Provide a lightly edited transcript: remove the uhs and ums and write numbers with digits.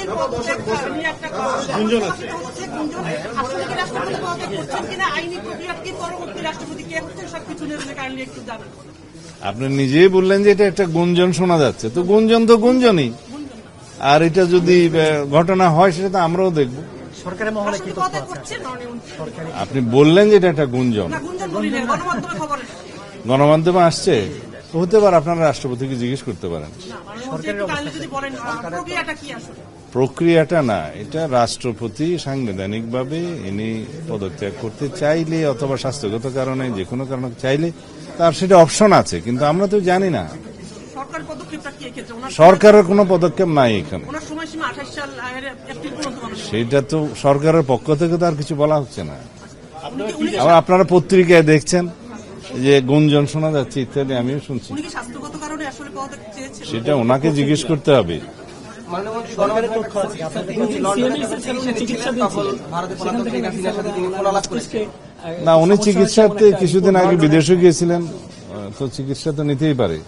দীর্ঘদিন নিয়ে একটা গুঞ্জন আছে, আসলে কি রাষ্ট্রপতি পদত্যাগ করছেন কিনা, আইনি প্রক্রিয়া কি, পরবর্তী রাষ্ট্রপতি কে হচ্ছেন, সবকিছু নিয়ে কাইন্ডলি একটু জানান। আপনি নিজেই বললেন যে এটা একটা গুঞ্জন শোনা যাচ্ছে, তো গুঞ্জন তো গুঞ্জনই, আর এটা যদি ঘটনা হয় সেটা তো আমরাও দেখব। সরকারের মহলে কি তথ্য আছে? আপনি বললেন যে এটা একটা গুঞ্জন, গণমাধ্যমে আসছে, হতে পারে, আপনারা রাষ্ট্রপতিকে জিজ্ঞেস করতে পারেন। প্রক্রিয়াটা না, এটা রাষ্ট্রপতি সাংবিধানিকভাবে ইনি পদত্যাগ করতে চাইলে অথবা স্বাস্থ্যগত কারণে যে কোনো কারণে চাইলে তার সেটা অপশন আছে, কিন্তু আমরা তো জানি না। সরকারের কোনো পদক্ষেপ নাই এখানে, সেটা তো সরকারের পক্ষ থেকে তো আর কিছু বলা হচ্ছে না। আবার আপনারা পত্রিকায় দেখছেন যে গুঞ্জন শোনা যাচ্ছে ইত্যাদি, আমিও শুনছি, সেটা ওনাকে জিজ্ঞেস করতে হবে। না, উনি চিকিৎসাতে কিছুদিন আগে বিদেশে গিয়েছিলেন, তো চিকিৎসা তো নিতেই পারে।